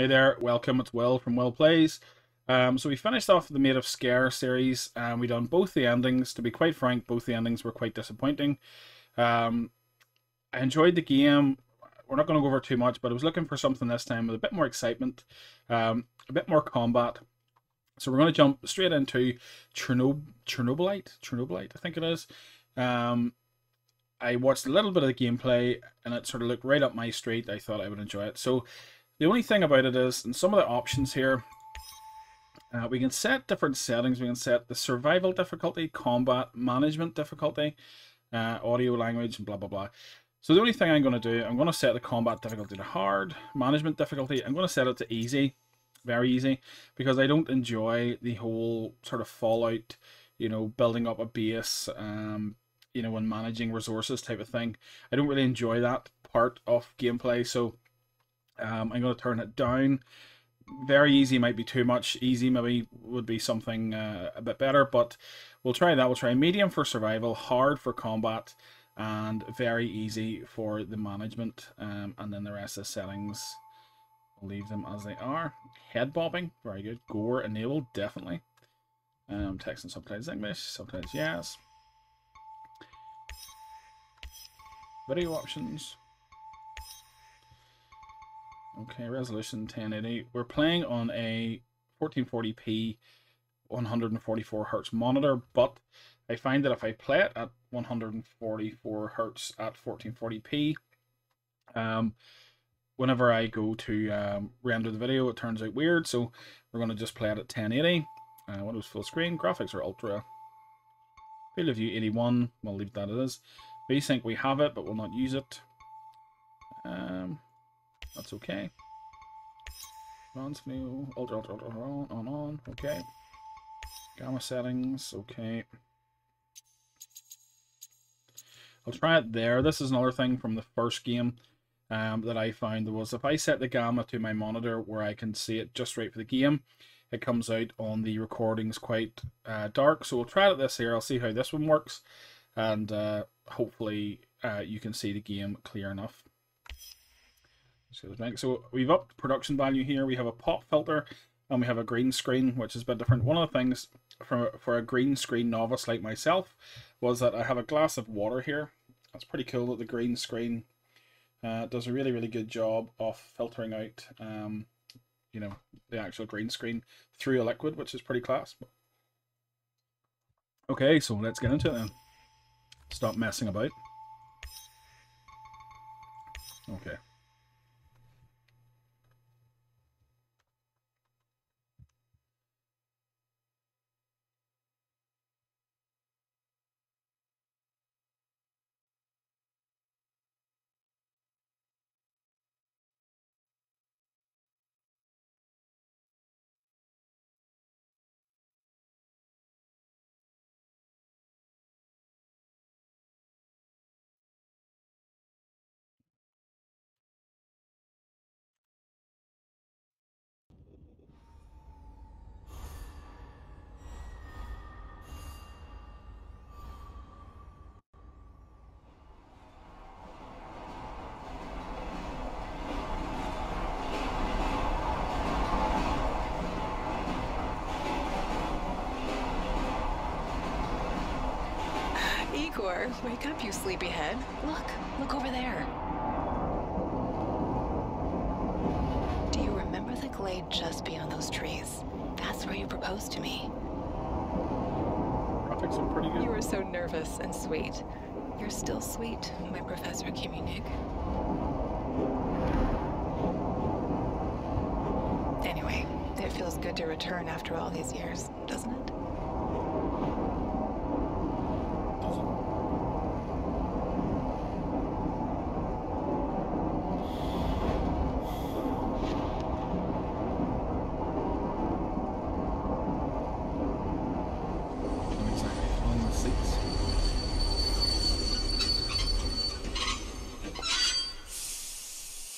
Hey there, welcome. It's Will from Will Plays. So we finished off the Made of Scare series, and we done both the endings. To be quite frank, both the endings were quite disappointing. Um, I enjoyed the game. We're not going to go over too much, but I was looking for something this time with a bit more excitement, a bit more combat. So we're going to jump straight into Chernobylite, I think it is. Um, I watched a little bit of the gameplay, and it sort of looked right up my street. I thought I would enjoy it. So the only thing about it is, in some of the options here, we can set different settings. We can set the survival difficulty, combat, management difficulty, audio, language, and blah, blah, blah. So the only thing I'm going to do, I'm going to set the combat difficulty to hard, management difficulty, I'm going to set it to easy, very easy, because I don't enjoy the whole sort of Fallout, building up a base, and managing resources type of thing. I don't really enjoy that part of gameplay, so I'm going to turn it down. Very easy might be too much. Easy maybe would be something a bit better, but we'll try that. We'll try medium for survival, hard for combat, and very easy for the management. And then the rest of the settings, we'll leave them as they are. Head bobbing, very good. Gore enabled, definitely. Text and subtitles English, subtitles yes. Video options. Okay, resolution 1080. We're playing on a 1440p 144 hertz monitor, but I find that if I play it at 144 hertz at 1440p, whenever I go to render the video, it turns out weird. So we're going to just play it at 1080. Windows full screen. Graphics are ultra. Field of view 81. We'll leave that as. VSync, we have it, but we'll not use it. That's okay. Advanced view, ultra, on, okay. Gamma settings, okay. I'll try it there. This is another thing from the first game that I found was if I set the gamma to my monitor where I can see it just right for the game, it comes out on the recordings quite dark. So we'll try it this here. I'll see how this one works, and hopefully you can see the game clear enough. So we've upped production value here. We have a pop filter and we have a green screen, which is a bit different. One of the things for a green screen novice like myself was that I have a glass of water here. That's pretty cool that the green screen does a really, really good job of filtering out, the actual green screen through a liquid, which is pretty class. Okay, so let's get into it then. Stop messing about. Okay. Igor, wake up, you sleepyhead. Look over there. Do you remember the glade just beyond those trees? That's where you proposed to me. Graphics are pretty good. You were so nervous and sweet. You're still sweet, my Professor Kimunig. Anyway, it feels good to return after all these years, doesn't it?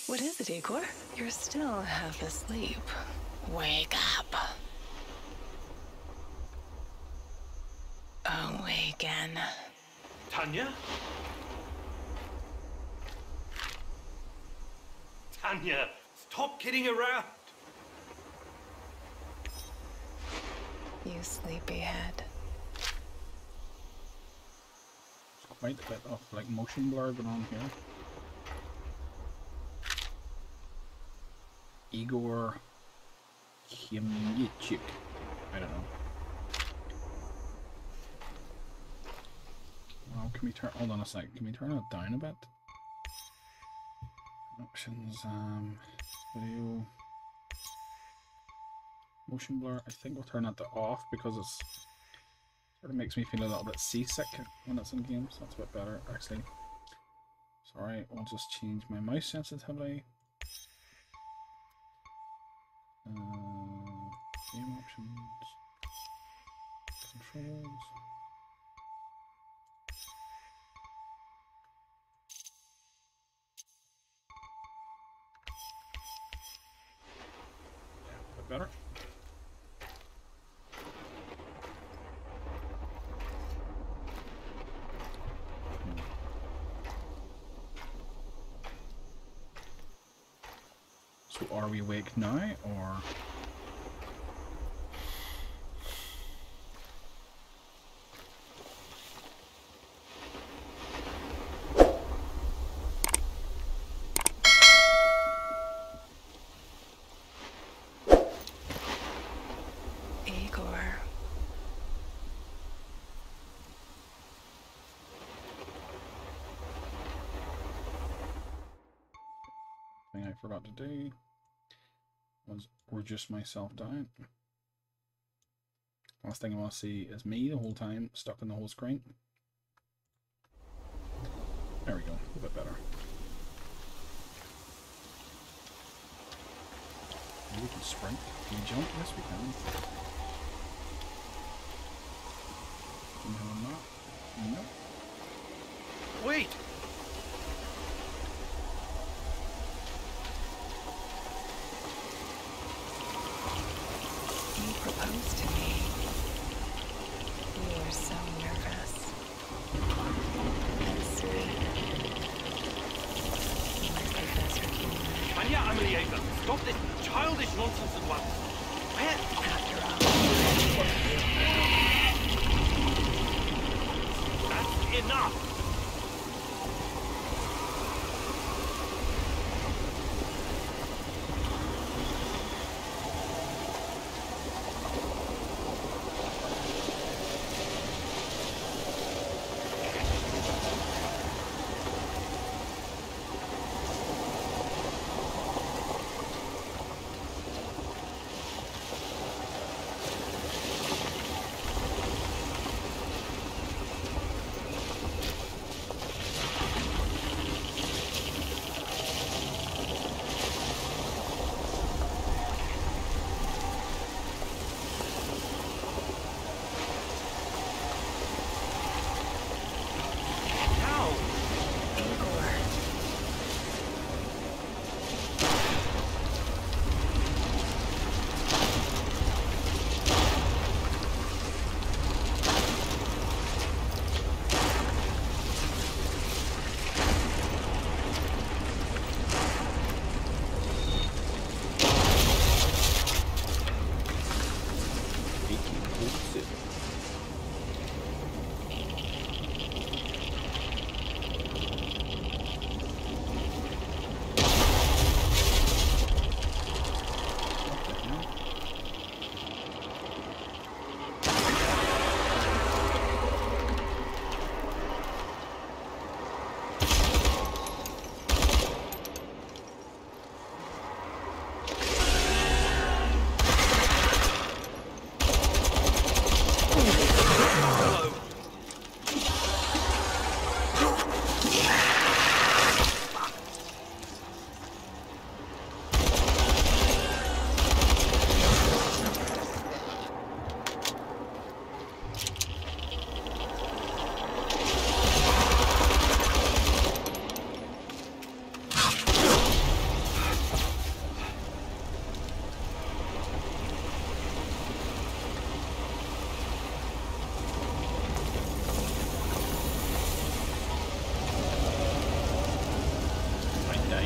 What is it, Igor? You're still half asleep. Wake up. Awaken. Tanya? Tanya, stop kidding around. sleepyhead. Quite a bit of like motion blur going on here. Igor Khmelnytschik. I don't know. Well, can we turn? Hold on a sec. Can we turn it down a bit? Options. Video. Motion blur. I think we'll turn that to off because it's sort of makes me feel a little bit seasick when it's in games. That's a bit better, actually. Sorry, I'll just change my mouse sensitivity. Game options. Controls. Yeah, a bit better. So are we awake now, or? Igor. Thing I forgot to do was reduce myself down. Last thing I want to see is me the whole time, stuck in the whole screen. There we go, a bit better. Maybe we can sprint. Can we jump? Yes, we can. No, not. Nope. Wait! You proposed to me. You were so nervous. And sweet. My Professor Keenan. Anya Amelieva, stop this childish nonsense at once. Where? After all, That's enough!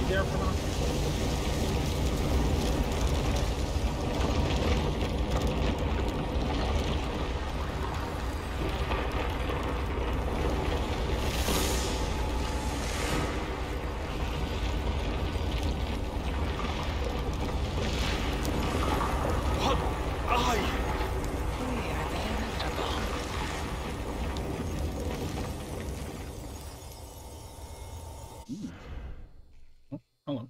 There for now. Ooh. Oh, hello.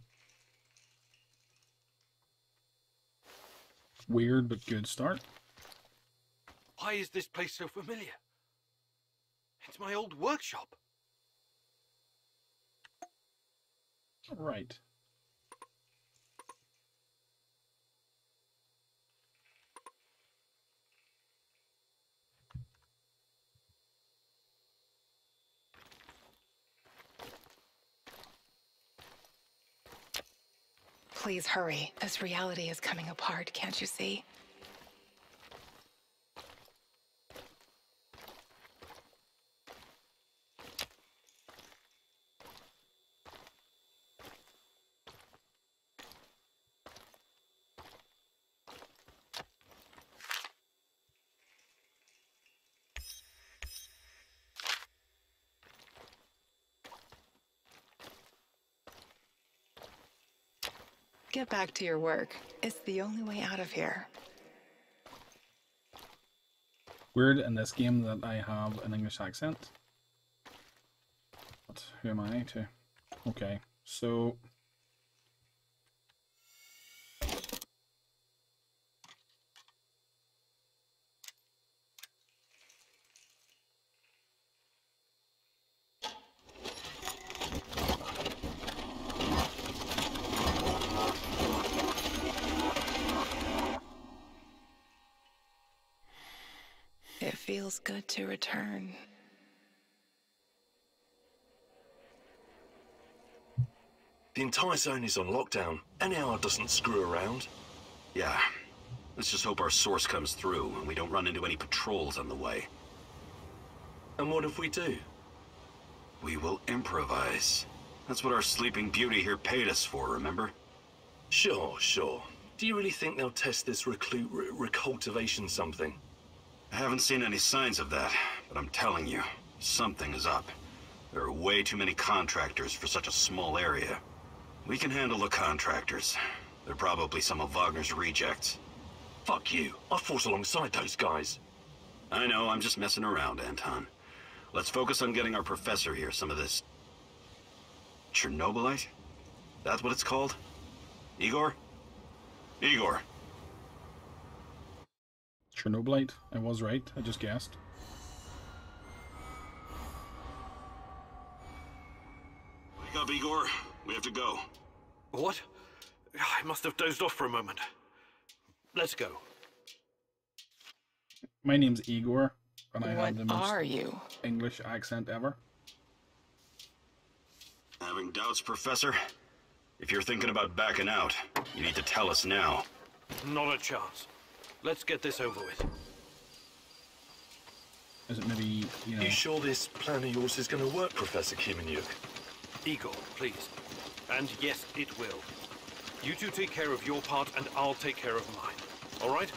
Weird but good start. Why is this place so familiar? It's my old workshop. Right. Please hurry. This reality is coming apart, can't you see? Get back to your work. It's the only way out of here. Weird in this game that I have an English accent. But who am I to? Okay, so... It feels good to return. The entire zone is on lockdown. NAR doesn't screw around. Yeah. Let's just hope our source comes through and we don't run into any patrols on the way. And what if we do? We will improvise. That's what our Sleeping Beauty here paid us for, remember? Sure, sure. Do you really think they'll test this recultivation something? I haven't seen any signs of that, but I'm telling you, something is up. There are way too many contractors for such a small area. We can handle the contractors. They're probably some of Wagner's rejects. Fuck you. I fought alongside those guys. I know, I'm just messing around, Anton. Let's focus on getting our professor here some of this... Chernobylite? That's what it's called? Igor? Igor! Chernobylite? I was right, I just guessed. Wake up, Igor. We have to go. What? I must have dozed off for a moment. Let's go. My name's Igor, and I What have the most are you? English accent ever. Having doubts, Professor? If you're thinking about backing out, you need to tell us now. Not a chance. Let's get this over with. Is it maybe, you know... You sure this plan of yours is going to work, Professor Kimenyuk? Igor, please. And yes, it will. You two take care of your part, and I'll take care of mine. All right?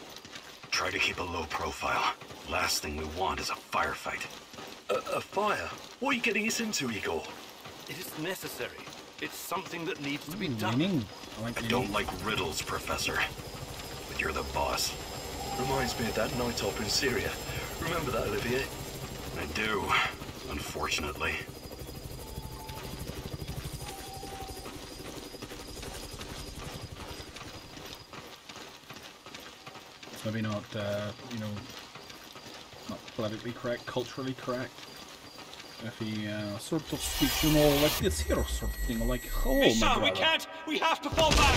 Try to keep a low profile. Last thing we want is a firefight. A fire? What are you getting us into, Igor? It is necessary. It's something that needs to be Ooh, done. winning. I like I winning. don't like riddles, Professor. But you're the boss. Reminds me of that night op in Syria. Remember that, Olivier? I do, unfortunately. It's maybe not, you know, not politically correct, culturally correct. If he sort of speaks, you know, like this here sort of thing, like, oh, Hey, my Sam, we brother. can't! We have to fall back!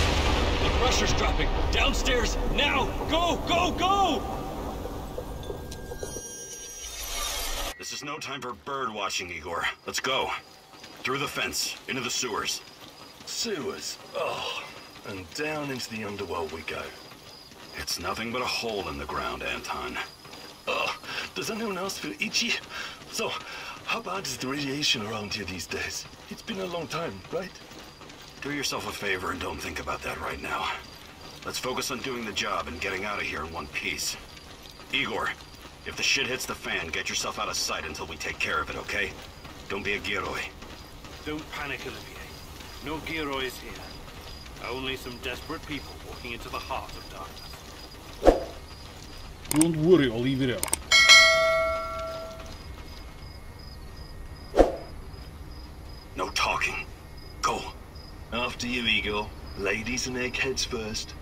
The pressure's dropping! Downstairs! Now! Go! Go! Go! This is no time for bird watching, Igor. Let's go. Through the fence, into the sewers. Sewers. Oh, and down into the underworld we go. It's nothing but a hole in the ground, Anton. Oh, does anyone else feel itchy? So, how bad is the radiation around here these days? It's been a long time, right? Do yourself a favor and don't think about that right now. Let's focus on doing the job and getting out of here in one piece. Igor, if the shit hits the fan, get yourself out of sight until we take care of it, okay? Don't be a Giroi. Don't panic, Olivier. No Girois here. Only some desperate people walking into the heart of darkness. Don't worry, I'll leave it out. No talking. talking. Go. After you, Igor. Ladies and eggheads first.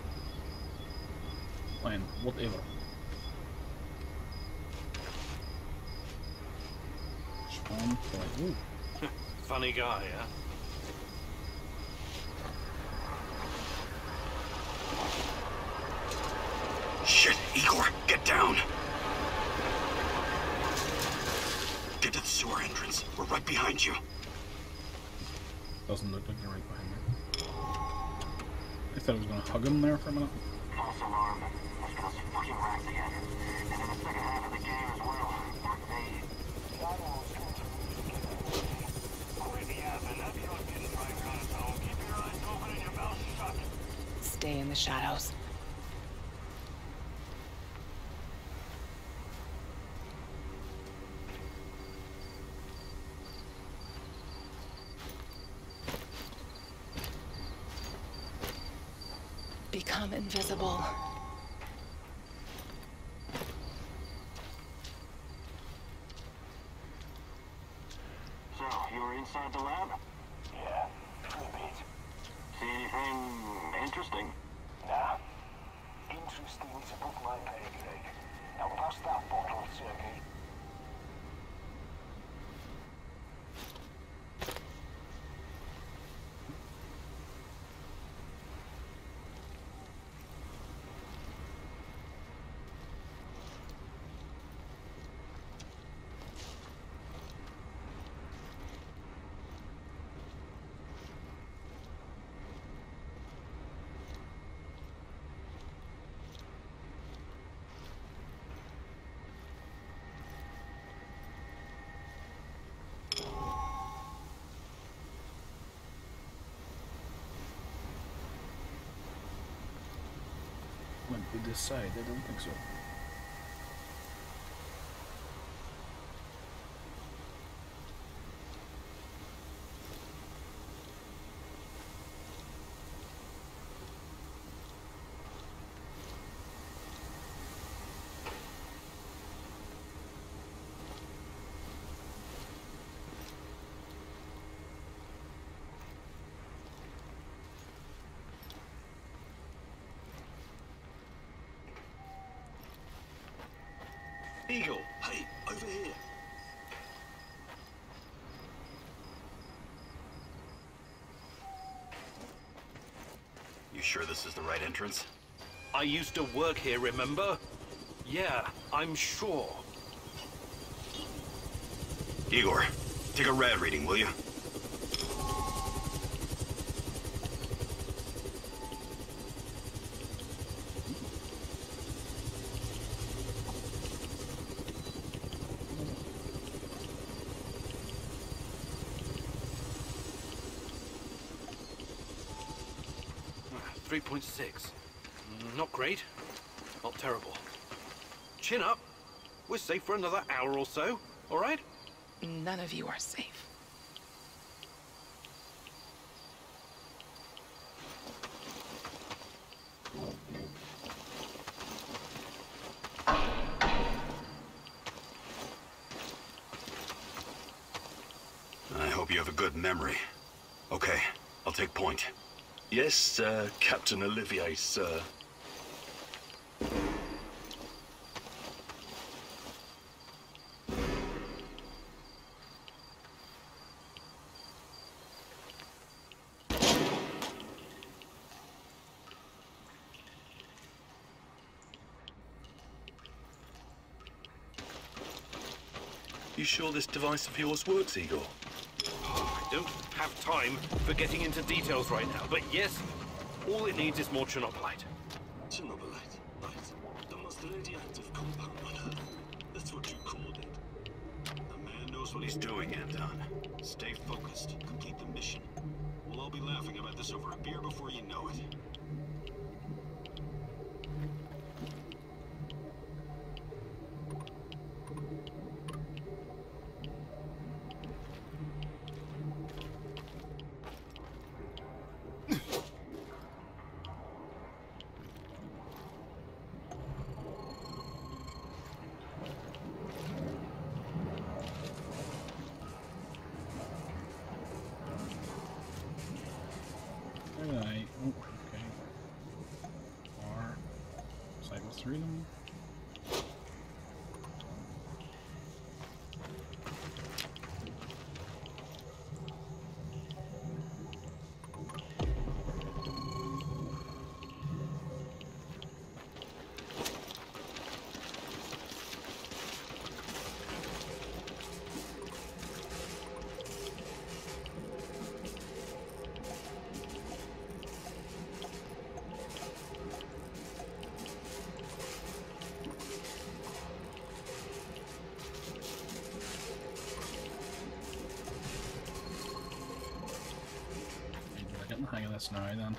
Fine, whatever. Spawn point. Ooh. Funny guy, huh? Shit, Igor, get down. Get to the sewer entrance. We're right behind you. Doesn't look like they're right behind me. I thought I was going to hug him there for a minute. False alarm. Let's get us fucking racked again. And in the second half of the game as well. Stay in the shadows. Become invisible. So, you were inside the lab? Yeah, a bit. See anything interesting? Nah. Interesting is above my pay grade. Now pass that bottle, Sergey. Went to this side, I don't think so. Eagle, hey, over here. You sure this is the right entrance? I used to work here, remember? Yeah, I'm sure. Igor, take a rad reading, will you? Ah, 3.6. Not great. Not terrible. Chin up. We're safe for another hour or so, all right? None of you are safe. I hope you have a good memory. Okay, I'll take point. Yes, Captain Olivier, sir. You sure this device of yours works, Igor? I don't have time for getting into details right now, but yes, all it needs is more Chernobylite. Chernobylite, right. The most radioactive compound on Earth. That's what you called it. The man knows what he's doing, Anton. Stay focused. Complete the mission. We'll all be laughing about this over a beer before you know it. through them. Getting the hang of this now then.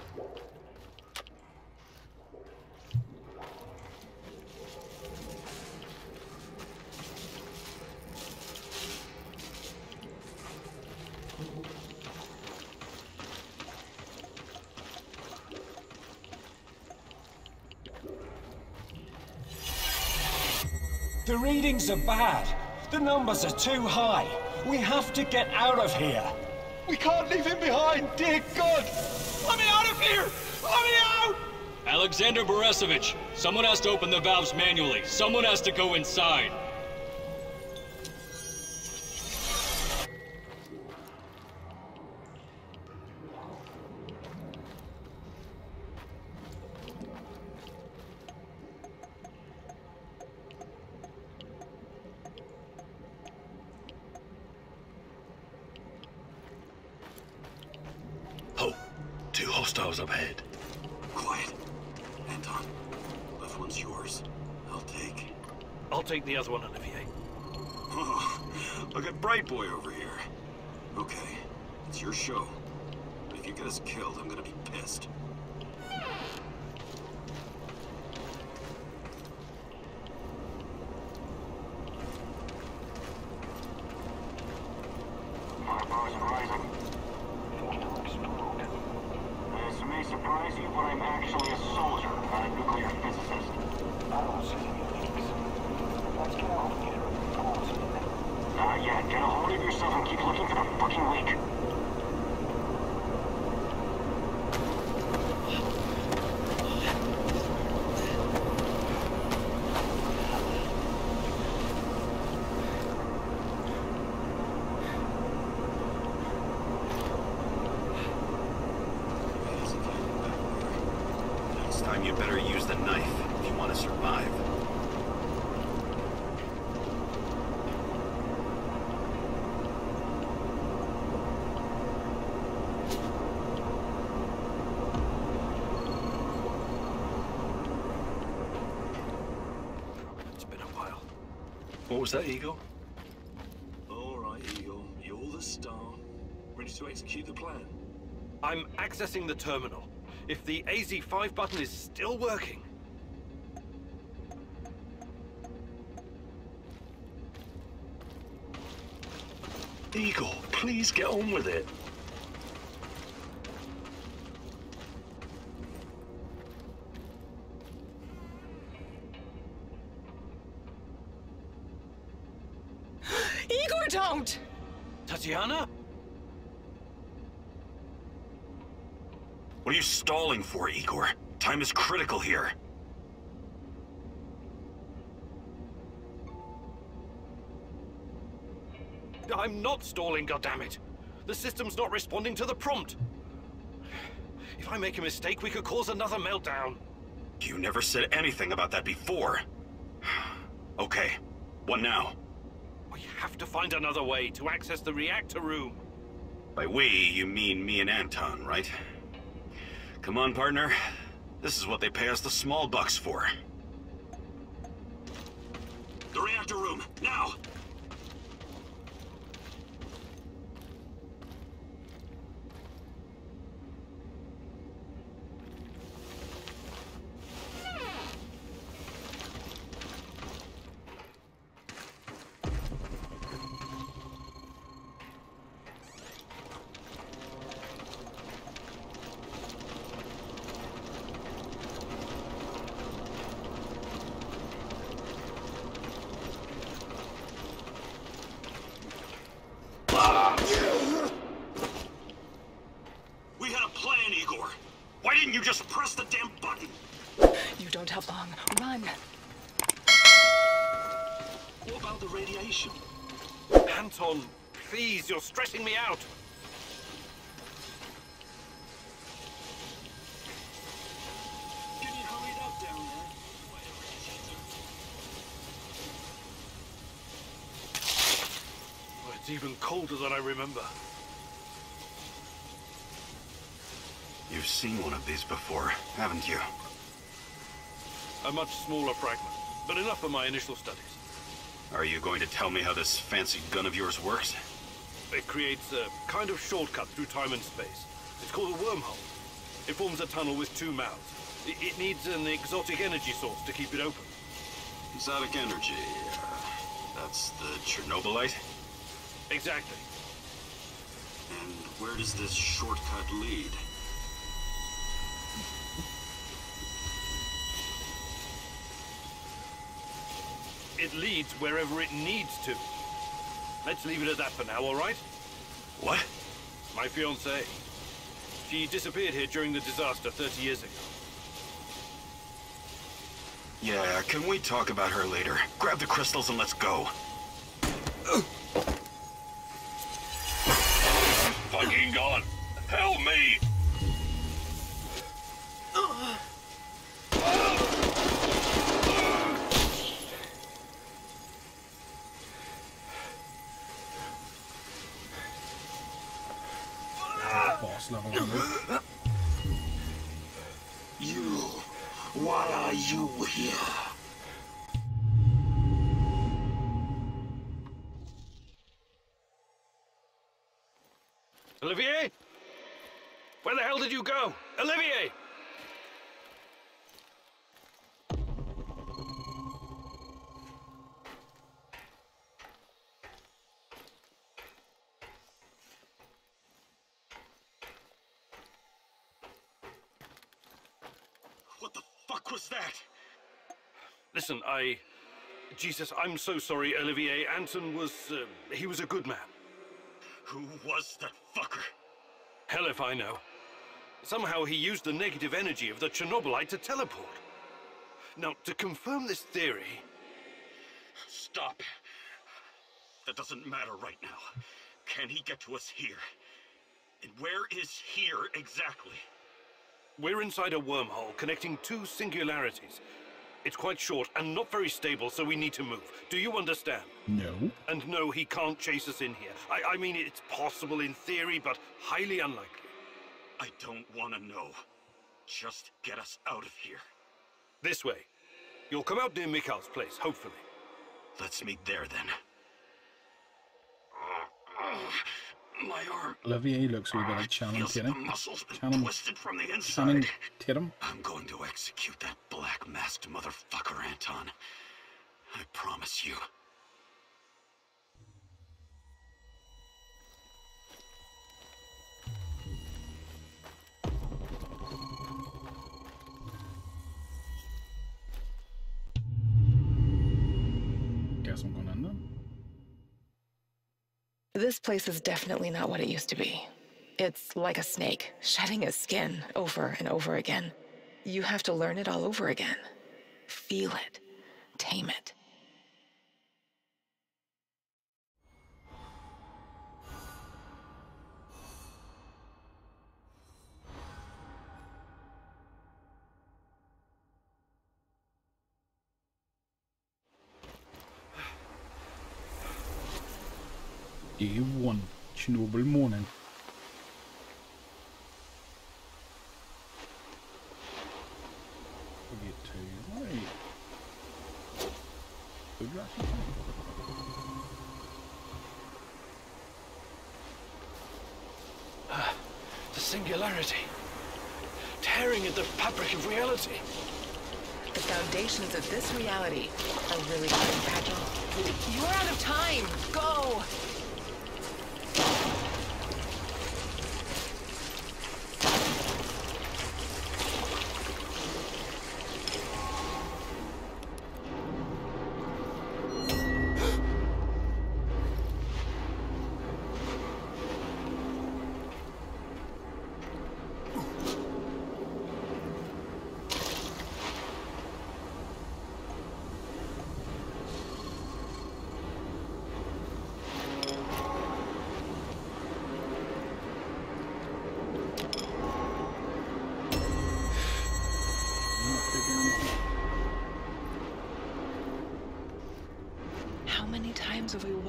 The readings are bad. The numbers are too high. We have to get out of here. We can't leave him behind, dear God! Let me out of here! Let me out! Alexander Borisovich, someone has to open the valves manually. Someone has to go inside. Oh, 2 hostiles up ahead. Quiet. Anton, left one's yours. I'll take the other one, Olivier. Oh, look at Bright Boy over here. Okay, it's your show. But if you get us killed, I'm gonna be pissed. Firepower's rising. It'll explode. This may surprise you, but I'm actually a soldier, not a nuclear physicist. I don't see any leaks. Let's get out of here. Yeah, get a hold of yourself and keep looking for the fucking leak. Next time you better use the knife if you want to survive. It's been a while. What was that, Eagle? All right, Eagle. You're the star. Ready to execute the plan? I'm accessing the terminal. If the AZ5 button is still working... Eagle, please get on with it. Igor, don't! Tatiana? What are you stalling for, Igor? Time is critical here. I'm not stalling, goddammit. The system's not responding to the prompt. If I make a mistake, we could cause another meltdown. You never said anything about that before. Okay, what now? We have to find another way to access the reactor room. By we, you mean me and Anton, right? Come on, partner. This is what they pay us the small bucks for. The reactor room, now! We had a plan, Igor. Why didn't you just press the damn button? You don't have long. Run. What about the radiation? Anton, please, you're stressing me out. Can you hurry it up down there? Oh, it's even colder than I remember. You've seen one of these before, haven't you? A much smaller fragment, but enough for my initial studies. Are you going to tell me how this fancy gun of yours works? It creates a kind of shortcut through time and space. It's called a wormhole. It forms a tunnel with two mouths. It needs an exotic energy source to keep it open. Exotic energy. That's the Chernobylite? Exactly. And where does this shortcut lead? It leads wherever it needs to. Let's leave it at that for now, all right? What? My fiancée. She disappeared here during the disaster 30 years ago. Yeah, can we talk about her later? Grab the crystals and let's go. Fucking gone. Help me! Boss level 100. You. Why are you here? Olivier? Where the hell did you go? Olivier! What the fuck was that? Listen, Jesus, I'm so sorry, Olivier. Anton was, he was a good man. Who was that fucker? Hell if I know. Somehow he used the negative energy of the Chernobylite to teleport. Now, to confirm this theory... Stop. That doesn't matter right now. Can he get to us here? And where is here exactly? We're inside a wormhole connecting two singularities. It's quite short and not very stable, so we need to move. Do you understand? No. And no, he can't chase us in here. I mean, it's possible in theory, but highly unlikely. I don't want to know. Just get us out of here. This way. You'll come out near Mikhail's place, hopefully. Let's meet there, then. My arm. Olivier looks a wee bit like Channing Feels the Tatum. muscles been Channing twisted from the Channing inside. Tatum. I'm going to execute that black-masked motherfucker, Anton. I promise you. Guess I'm going in then. This place is definitely not what it used to be. It's like a snake, shedding its skin over and over again. You have to learn it all over again. Feel it. Tame it. Day 1, Chernobyl morning. We'll get to right. Food ration. The singularity. Tearing at the fabric of reality. The foundations of this reality are really getting fragile. You're out of time! Go!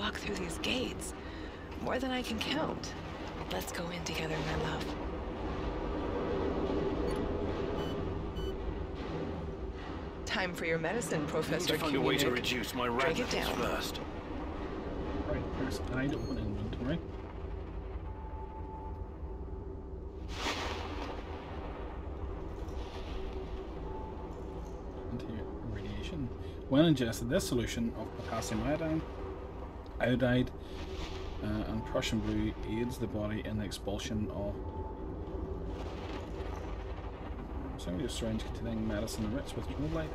walk through these gates. More than I can count. Let's go in together, my love. Time for your medicine, Professor. I need to find a way to reduce my rattles first. Right, there's an open inventory. Radiation. When ingested, this solution of potassium iodide, and Prussian blue aids the body in the expulsion of a syringe containing medicine enriched with light,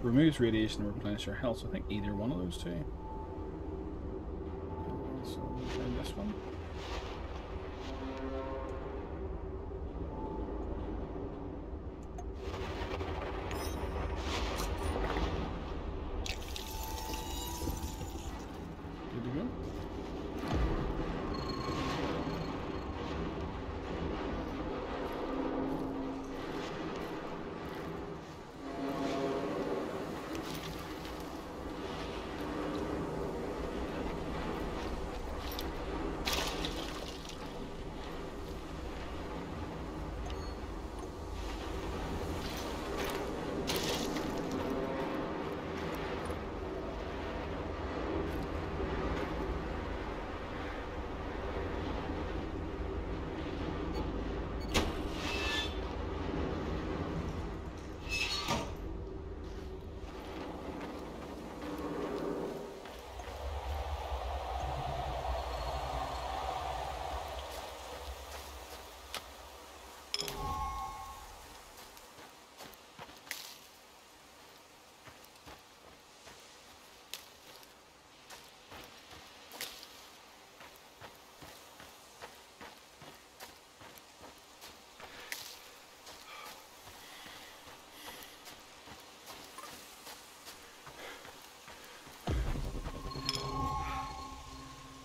removes radiation and replenishes your health. So I think either one of those two. So we'll try this one. Good to go.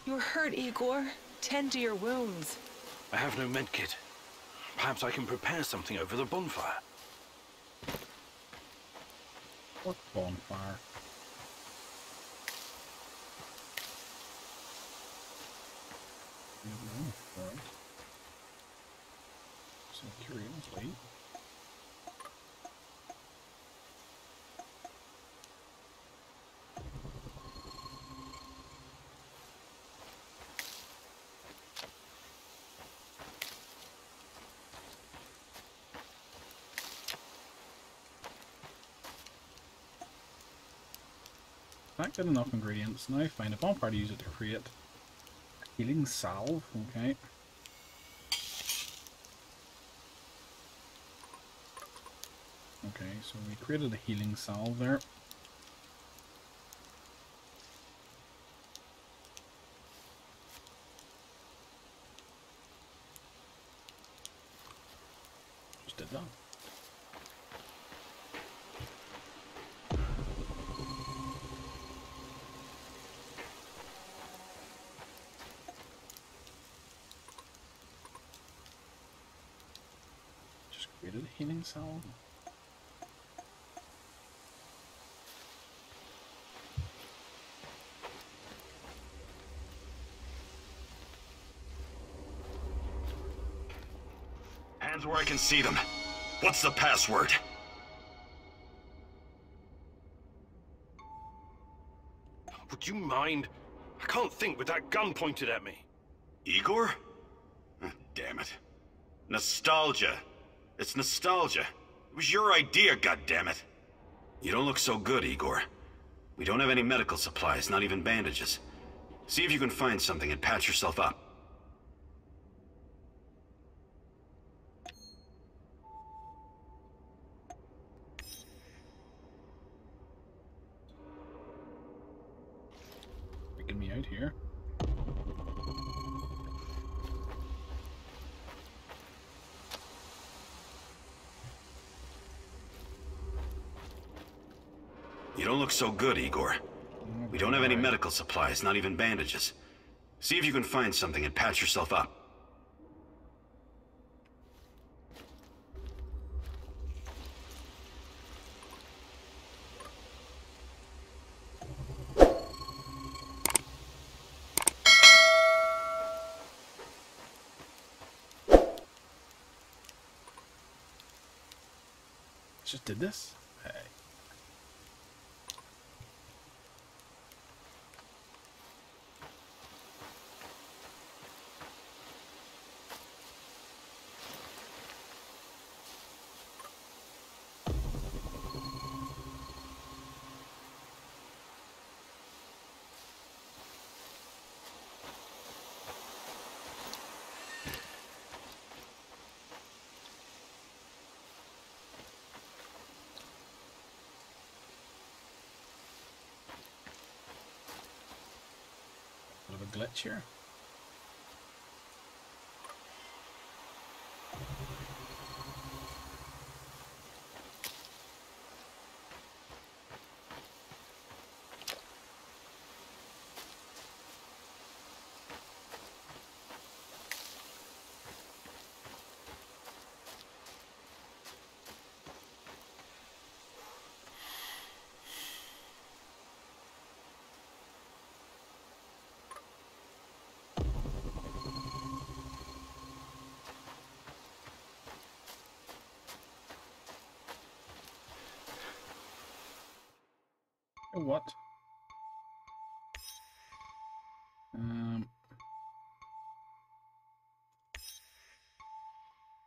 You're hurt, Igor. Tend to your wounds. I have no medkit. Perhaps I can prepare something over the bonfire. What bonfire? So curiously. Collected enough ingredients. Now find a bonfire to use it to create a healing salve. Okay. Okay, so we created a healing salve there. Just did that. Created a healing salve. Hands where I can see them. What's the password? Would you mind? I can't think with that gun pointed at me. Igor? Damn it. Nostalgia. It's nostalgia. It was your idea, goddammit. You don't look so good, Igor. We don't have any medical supplies, not even bandages. See if you can find something and patch yourself up. Freaking me out here. You don't look so good, Igor. We don't have any medical supplies, not even bandages. See if you can find something and patch yourself up. Just did this? Hey. Bit of a glitch here. What?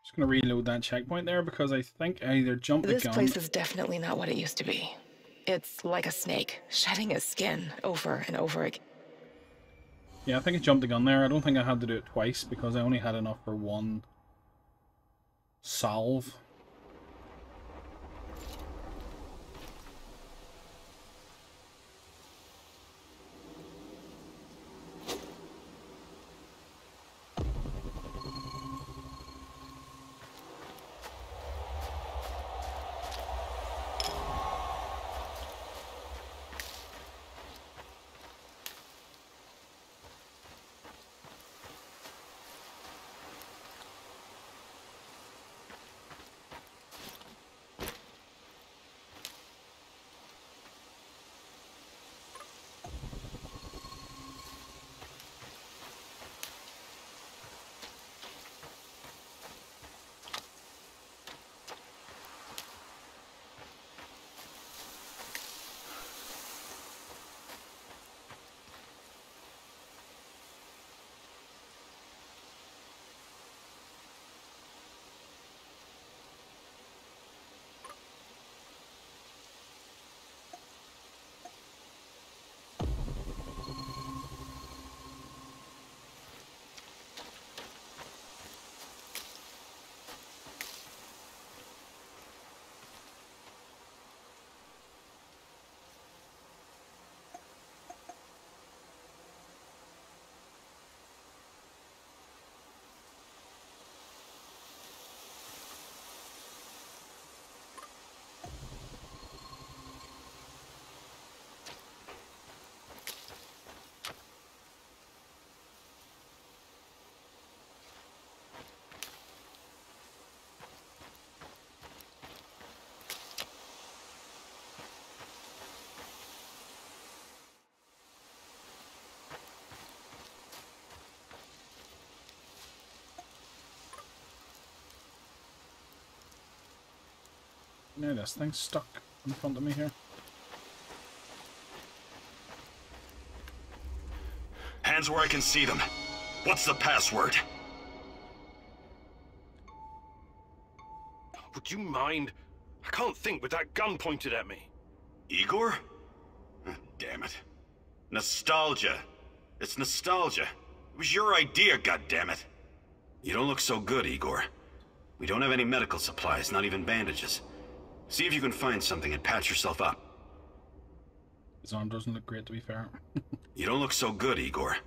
Just gonna reload that checkpoint there because I think I either jumped the gun. This place is definitely not what it used to be. It's like a snake, shedding its skin over and over again. Yeah, I think I jumped the gun there. I don't think I had to do it twice because I only had enough for one salve. Now this thing's stuck in front of me here. Hands where I can see them. What's the password? Would you mind? I can't think with that gun pointed at me. Igor? Damn it. Nostalgia. It's nostalgia. It was your idea, goddammit. You don't look so good, Igor. We don't have any medical supplies, not even bandages. See if you can find something and patch yourself up. His arm doesn't look great, to be fair. You don't look so good, Igor.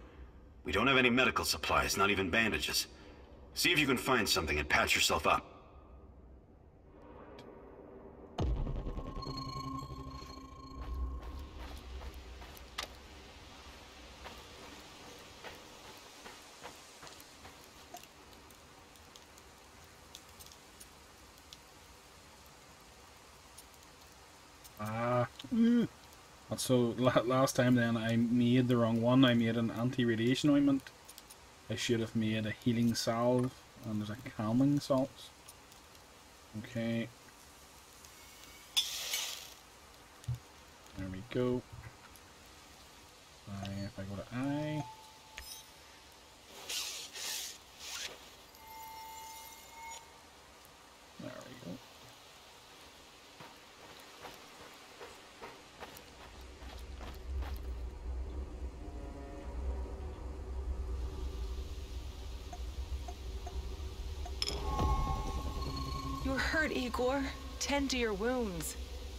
We don't have any medical supplies, not even bandages. See if you can find something and patch yourself up. So last time then I made the wrong one. I made an anti-radiation ointment. I should have made a healing salve, and there's a calming salt. Okay. There we go. If I go to I. There we go. You're hurt, Igor. Tend to your wounds.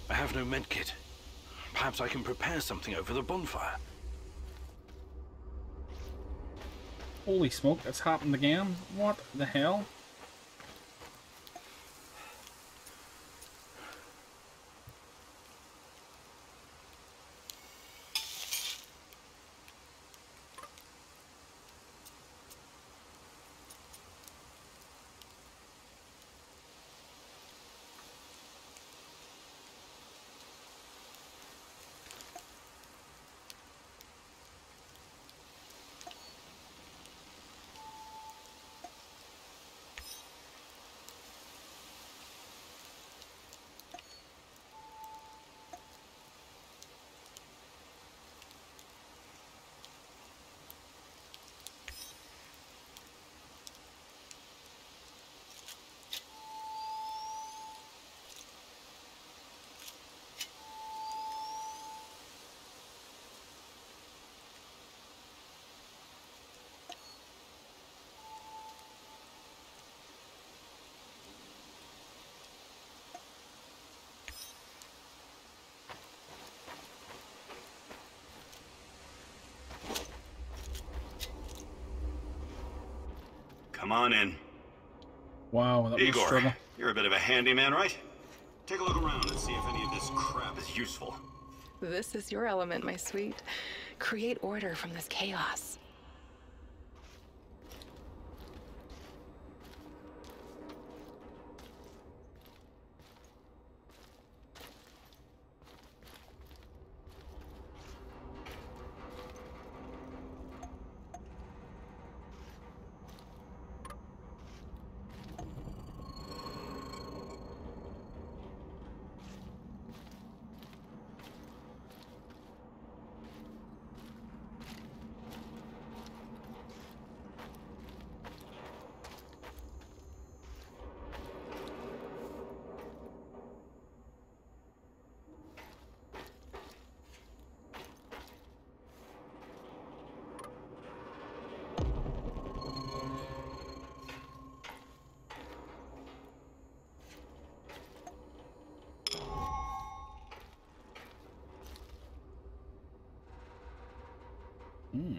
I have no medkit. Perhaps I can prepare something over the bonfire. Holy smoke, that's happened again. What the hell? Come on in. Wow, that was Igor, trouble. you're a bit of a handyman, right? Take a look around and see if any of this crap is useful. This is your element, my sweet. Create order from this chaos. Hmm.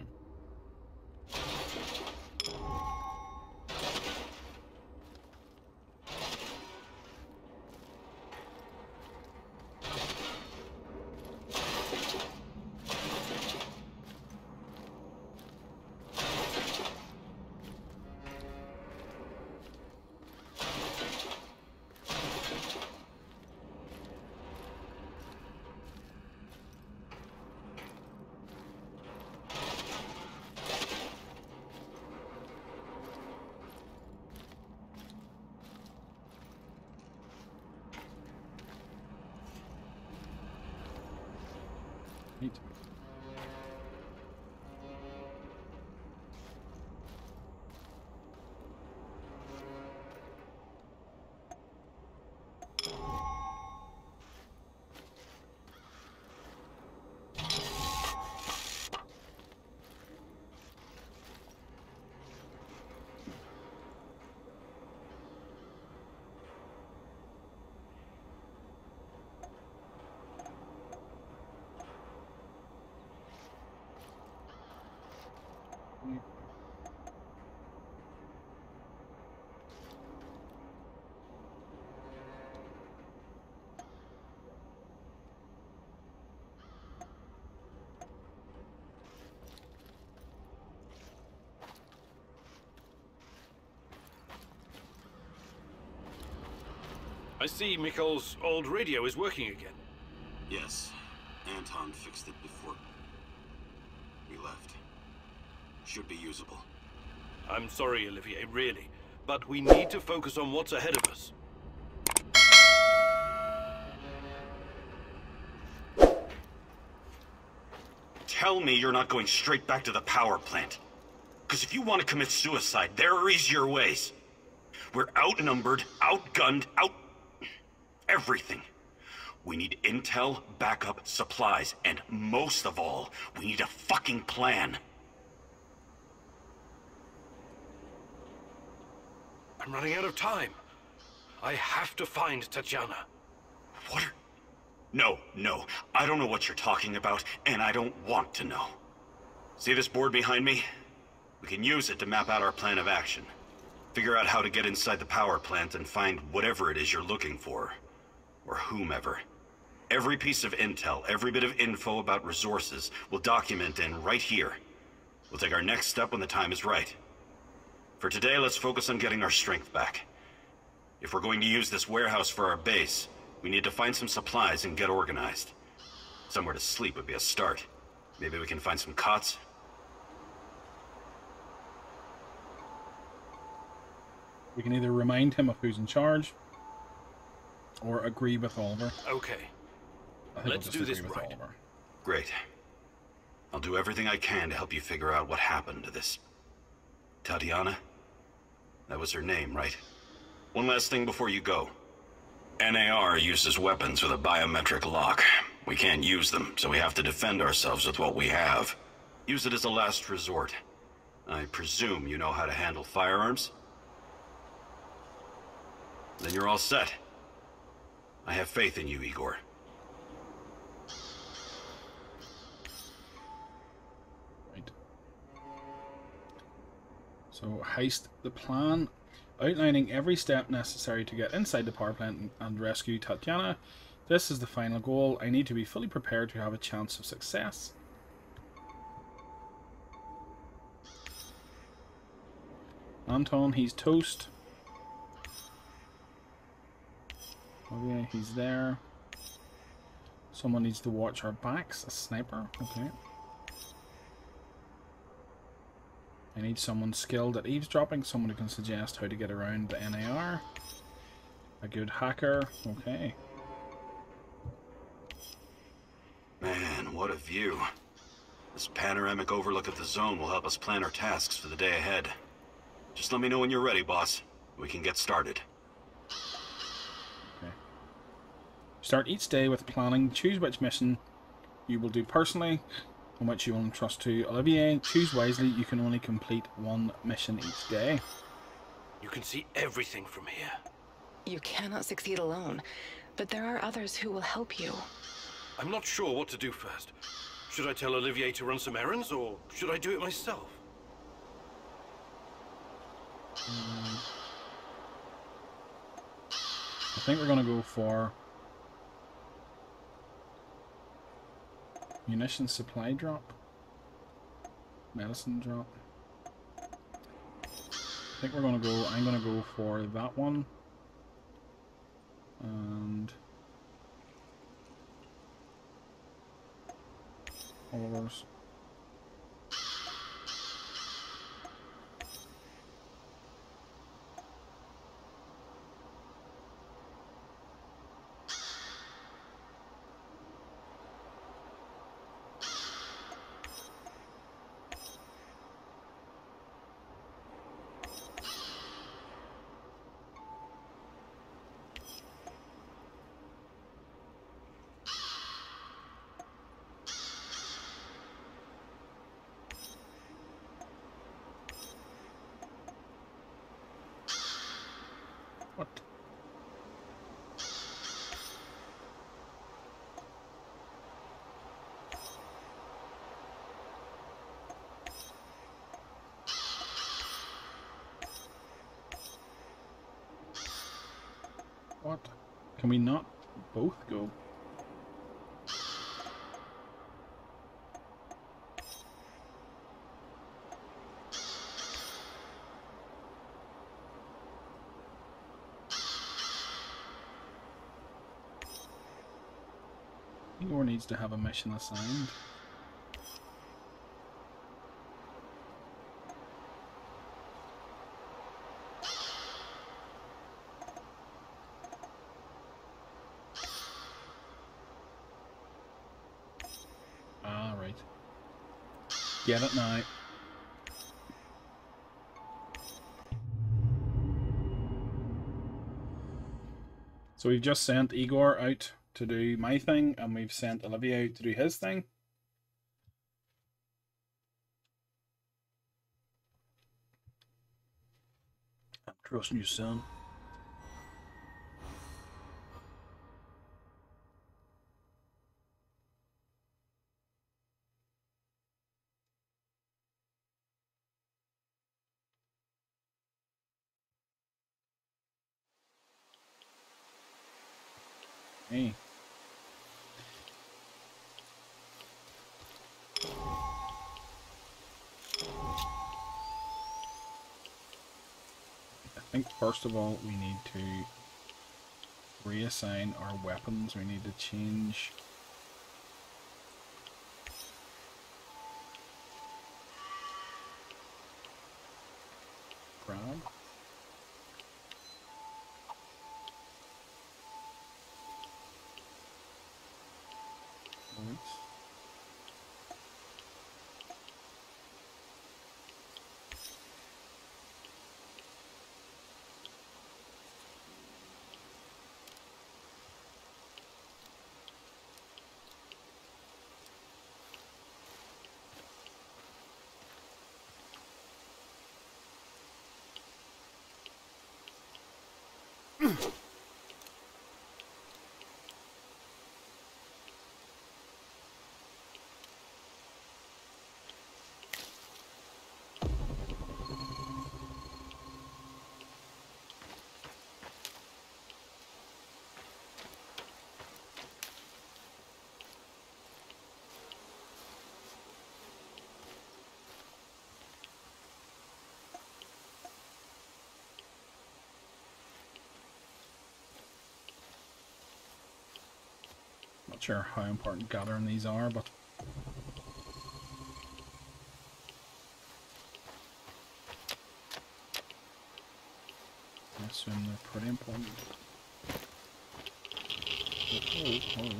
Neat. I see Mikhail's old radio is working again. Yes, Anton fixed it before we left. Should be usable. I'm sorry, Olivier, really, but we need to focus on what's ahead of us. tell me you're not going straight back to the power plant. Because if you want to commit suicide, there are easier ways. We're outnumbered, outgunned, everything. We need intel, backup, supplies, and most of all, we need a fucking plan. I'm running out of time. I have to find Tatiana. What are... No, I don't know what you're talking about, and I don't want to know. See this board behind me? We can use it to map out our plan of action. Figure out how to get inside the power plant and find whatever it is you're looking for. Or whomever. Every piece of intel, every bit of info about resources, we'll document in right here. We'll take our next step when the time is right. For today, let's focus on getting our strength back. If we're going to use this warehouse for our base, we need to find some supplies and get organized. Somewhere to sleep would be a start. Maybe we can find some cots. We can either remind him of who's in charge, or agree with Oliver. Okay. Let's do this right. Oliver. Great. I'll do everything I can to help you figure out what happened to this... Tatiana? That was her name, right? One last thing before you go. NAR uses weapons with a biometric lock. We can't use them, so we have to defend ourselves with what we have. Use it as a last resort. I presume you know how to handle firearms? Then you're all set. I have faith in you, Igor. Right. So, heist the plan. Outlining every step necessary to get inside the power plant and rescue Tatiana. This is the final goal. I need to be fully prepared to have a chance of success. Anton, he's toast. Okay, he's there. Someone needs to watch our backs. A sniper. Okay. I need someone skilled at eavesdropping, someone who can suggest how to get around the NAR. A good hacker. Okay. Man, what a view. This panoramic overlook of the zone will help us plan our tasks for the day ahead. Just let me know when you're ready, boss. We can get started. Okay. Start each day with planning. Choose which mission you will do personally, and which you will entrust to Olivier. Choose wisely. You can only complete one mission each day. You can see everything from here. You cannot succeed alone, but there are others who will help you. I'm not sure what to do first. Should I tell Olivier to run some errands, or should I do it myself? I think we're going to go for munition supply drop, medicine drop. I think we're going to go, I'm going to go for that one, and Oliver's. What? What? Can we not both go? Igor needs to have a mission assigned. Ah, right. Get it now. So we've just sent Igor out to do my thing, and we've sent Olivier out to do his thing. I'm trusting you, son. Hey. I think first of all we need to reassign our weapons. We need to change grab. Right. Not sure how important gathering these are, but I assume they're pretty important. Oh.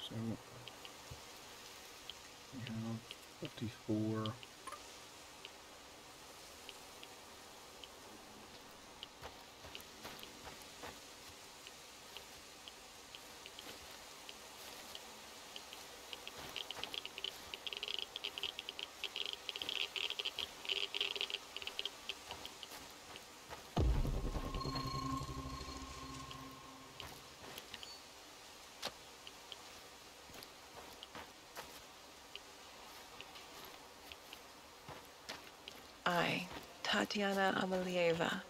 So we have 54. I, Tatiana Amelieva,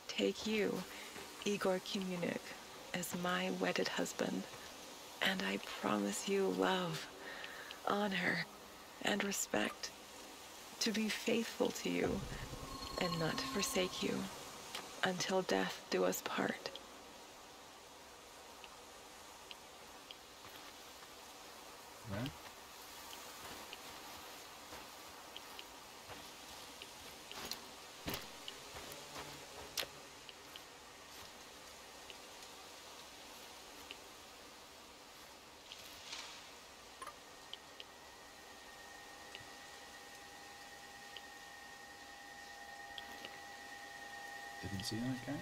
take you, Igor Kimunik, as my wedded husband, and I promise you love, honor, and respect, to be faithful to you, and not to forsake you, until death do us part. Right. Didn't see that guy.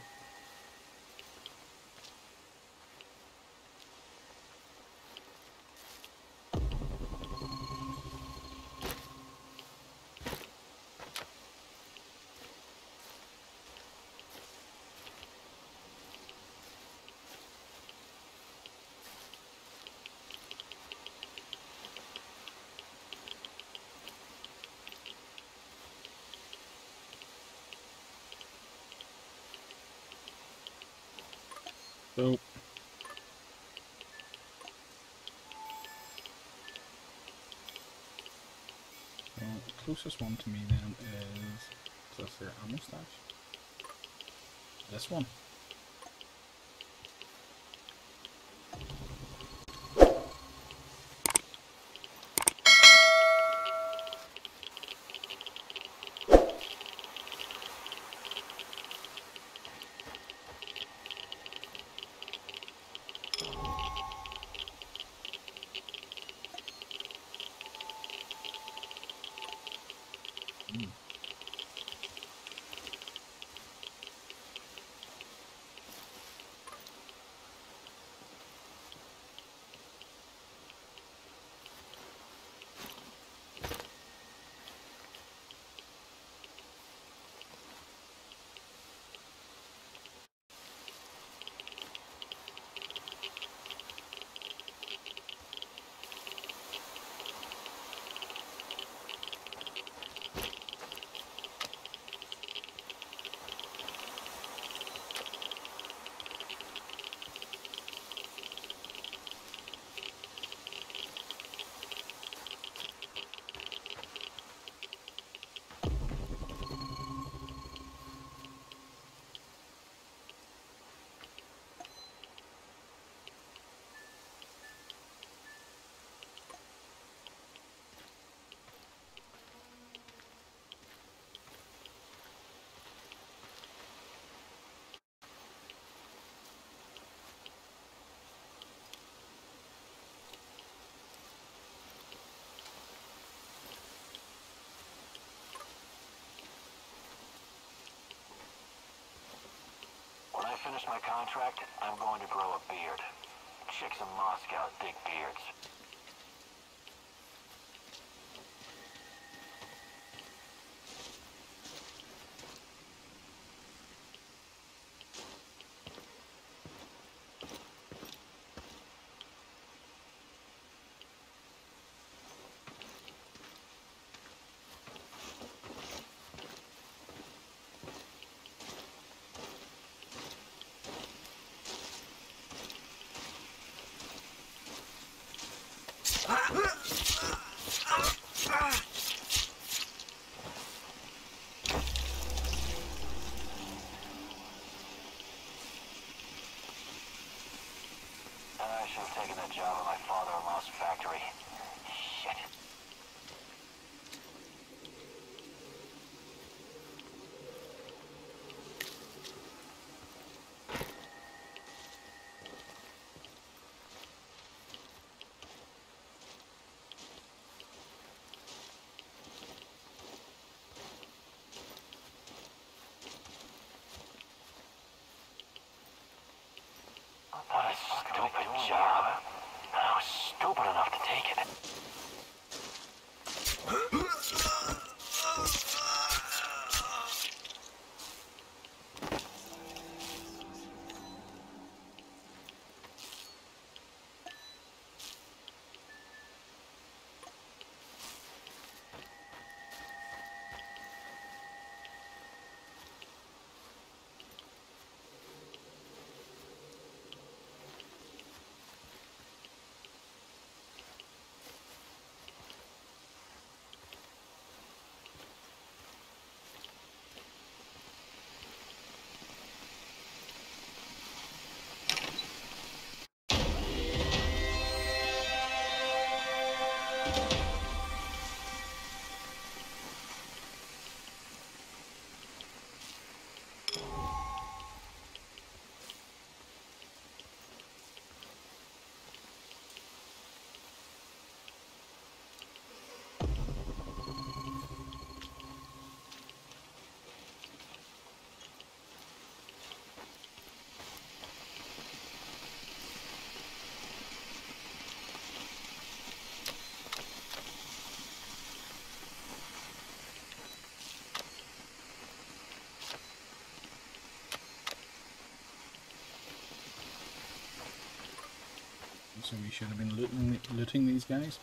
So the closest one to me then is this their ammo stash. This one. When I finish my contract, I'm going to grow a beard. Chicks in Moscow dig beards. I should have taken that job at my father-in-law's factory. Shit. What a stupid job. I was stupid enough to take it. So we should have been looting these guys.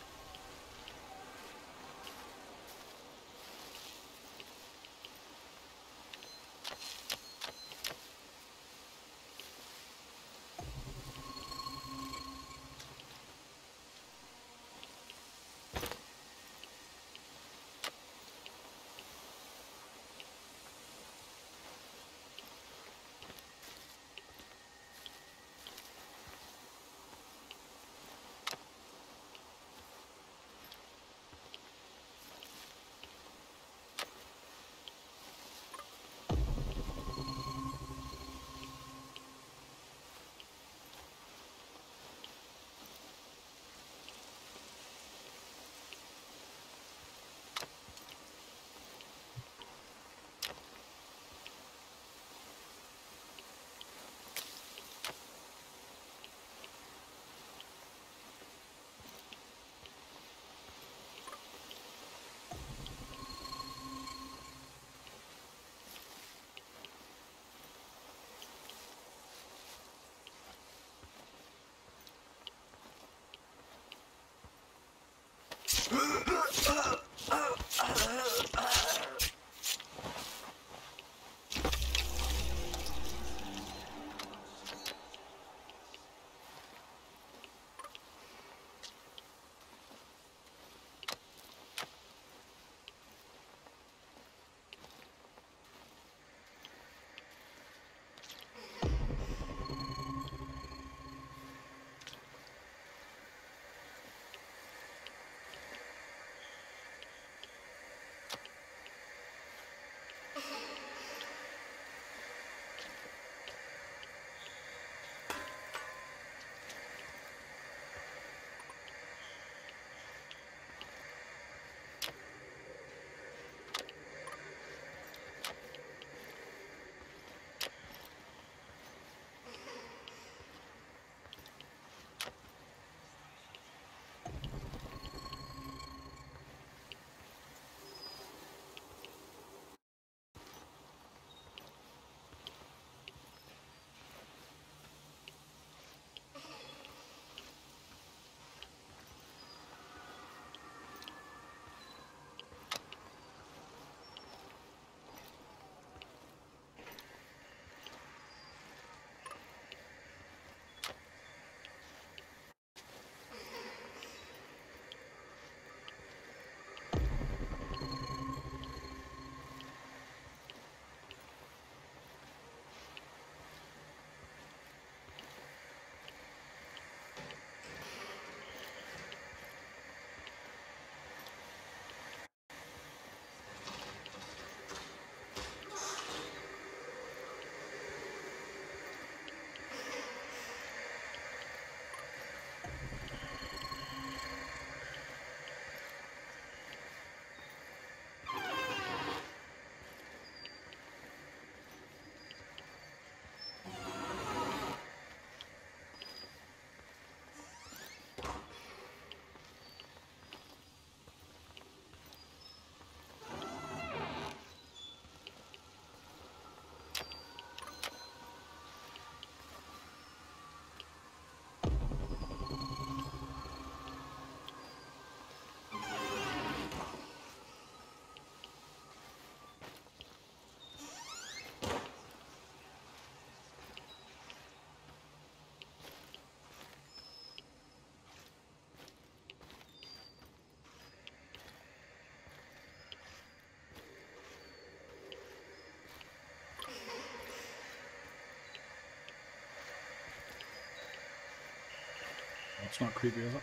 It's not creepy, is it?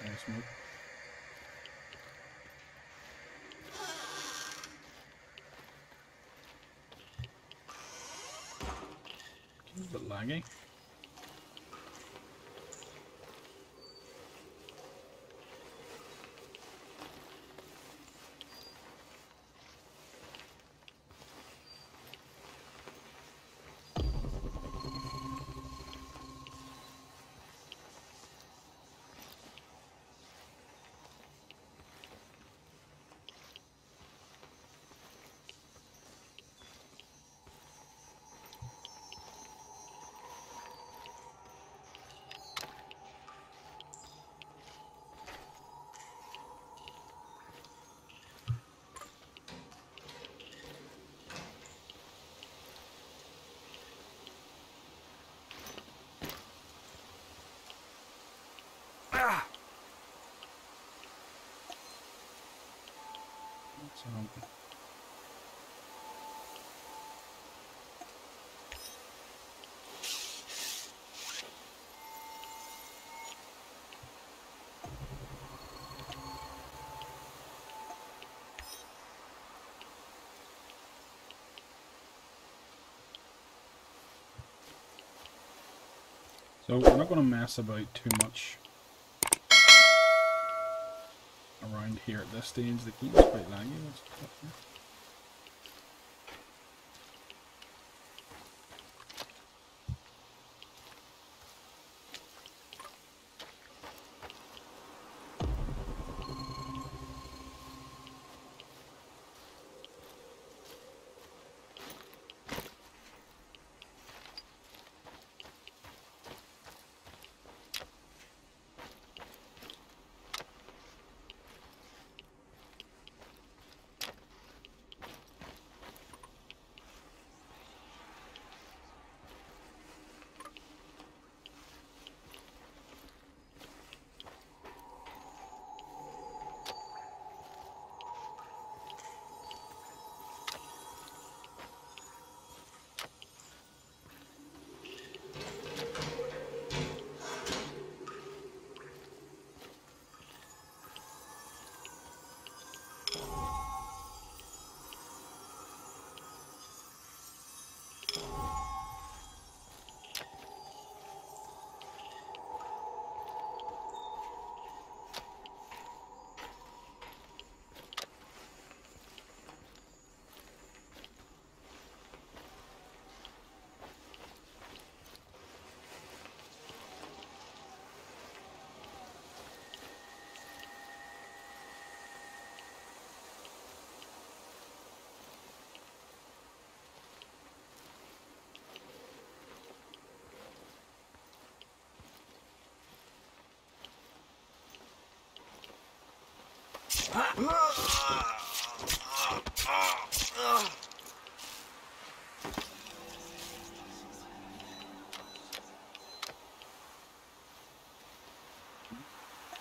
No smoke. A bit laggy. So we're not going to mess about too much around here at this stage. The game's quite laggy.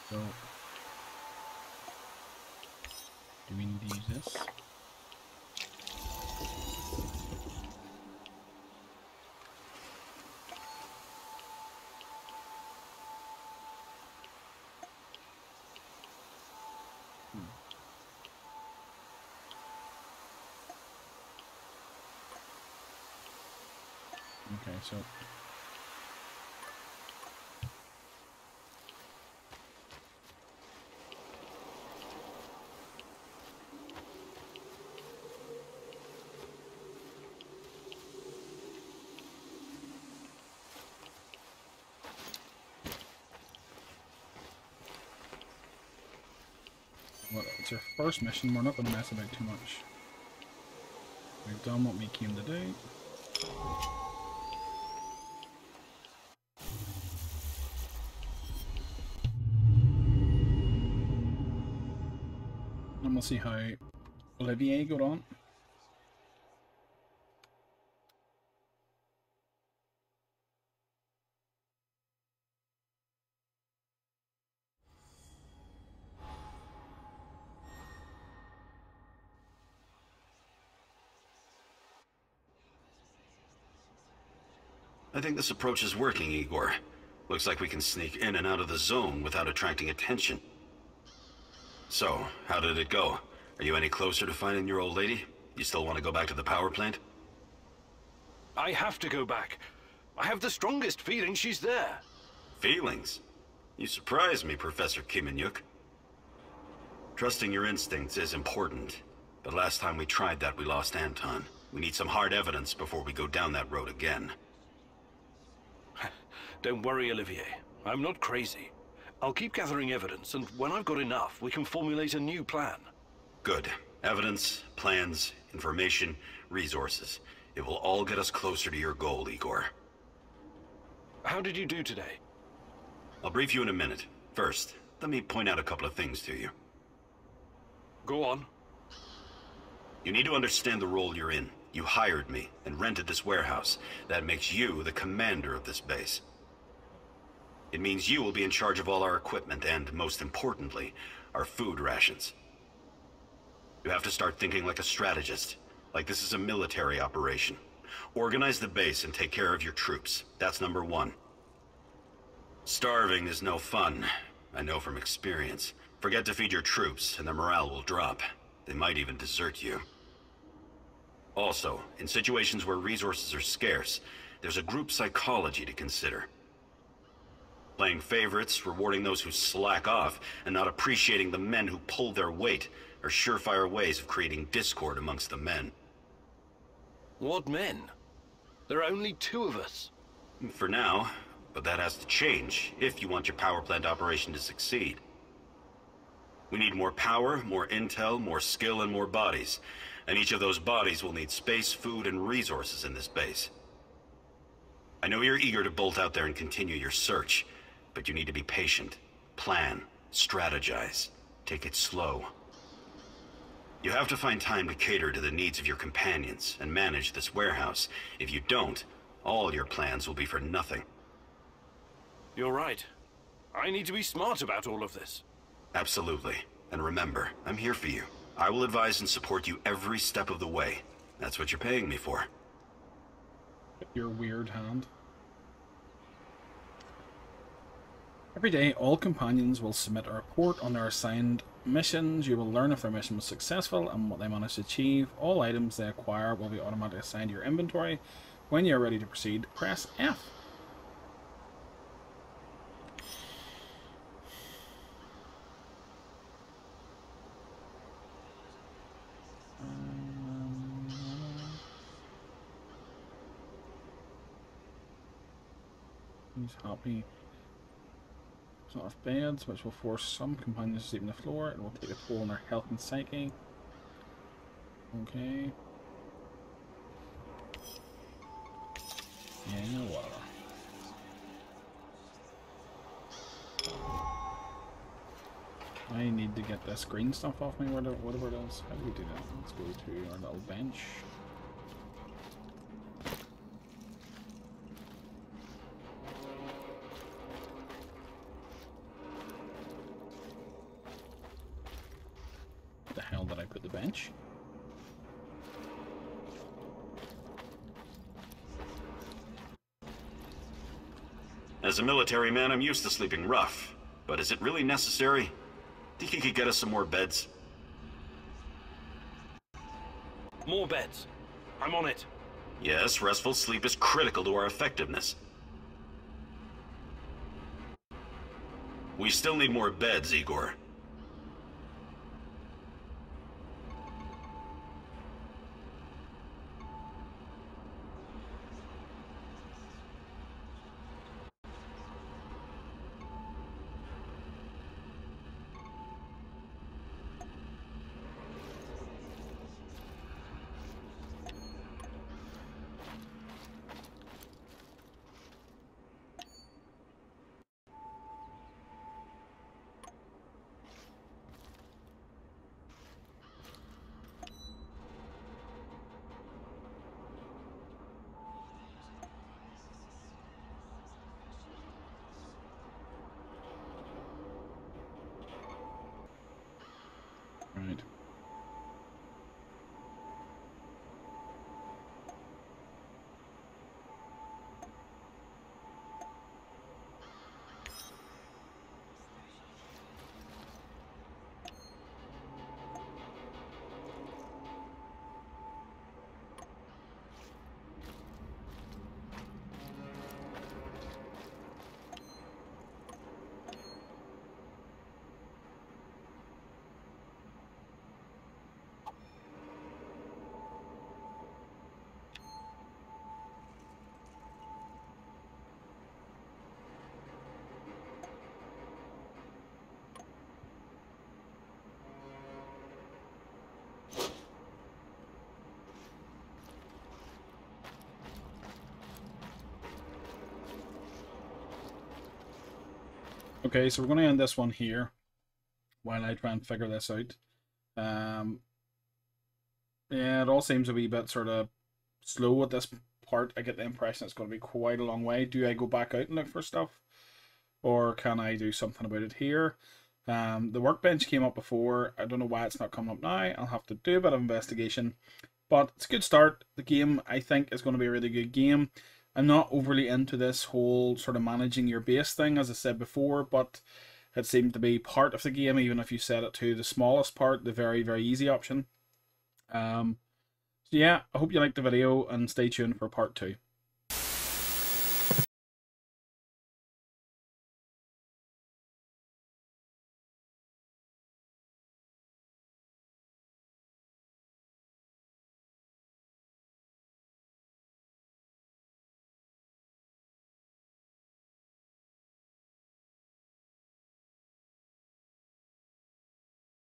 So, do we need to use this? Okay, so well, it's our first mission. We're not going to mess about too much. We've done what we came to do. And we'll see how Olivier got on. I think this approach is working, Igor. Looks like we can sneak in and out of the zone without attracting attention. So, how did it go? Are you any closer to finding your old lady? You still want to go back to the power plant? I have to go back. I have the strongest feeling she's there. Feelings? You surprise me, Professor Kiminyuk. Trusting your instincts is important, but last time we tried that, we lost Anton. We need some hard evidence before we go down that road again. Don't worry, Olivier. I'm not crazy. I'll keep gathering evidence, and when I've got enough, we can formulate a new plan. Good. Evidence, plans, information, resources. It will all get us closer to your goal, Igor. How did you do today? I'll brief you in a minute. First, let me point out a couple of things to you. Go on. You need to understand the role you're in. You hired me and rented this warehouse. That makes you the commander of this base. It means you will be in charge of all our equipment and, most importantly, our food rations. You have to start thinking like a strategist, like this is a military operation. Organize the base and take care of your troops. That's number one. Starving is no fun. I know from experience. Forget to feed your troops and their morale will drop. They might even desert you. Also, in situations where resources are scarce, there's a group psychology to consider. Playing favorites, rewarding those who slack off, and not appreciating the men who pull their weight are surefire ways of creating discord amongst the men. What men? There are only 2 of us. For now, but that has to change if you want your power plant operation to succeed. We need more power, more intel, more skill, and more bodies. And each of those bodies will need space, food, and resources in this base. I know you're eager to bolt out there and continue your search, but you need to be patient, plan, strategize, take it slow. You have to find time to cater to the needs of your companions and manage this warehouse. If you don't, all your plans will be for nothing. You're right. I need to be smart about all of this. Absolutely. And remember, I'm here for you. I will advise and support you every step of the way. That's what you're paying me for. Your weird hand. Every day, all companions will submit a report on their assigned missions. You will learn if their mission was successful and what they managed to achieve. All items they acquire will be automatically assigned to your inventory. When you are ready to proceed, press F. He's happy. There's not enough beds, which will force some companions to sleep on the floor. It will take a toll on their health and psyche. Okay. Yeah, whatever. I need to get this green stuff off me, whatever it is. How do we do that? Let's go to our little bench. The hell did I put the bench? As a military man, I'm used to sleeping rough. But is it really necessary? Think you could get us some more beds? More beds. I'm on it. Yes, restful sleep is critical to our effectiveness. We still need more beds, Igor. Okay, so we're going to end this one here while I try and figure this out. Yeah, it all seems a wee bit sort of slow at this part. I get the impression it's going to be quite a long way. Do I go back out and look for stuff? Or can I do something about it here? The workbench came up before. I don't know why it's not coming up now. I'll have to do a bit of investigation. But it's a good start. The game, I think, is going to be a really good game. I'm not overly into this whole sort of managing your base thing, as I said before, but it seemed to be part of the game, even if you set it to the smallest part, the very, very easy option. So yeah, I hope you liked the video and stay tuned for part 2.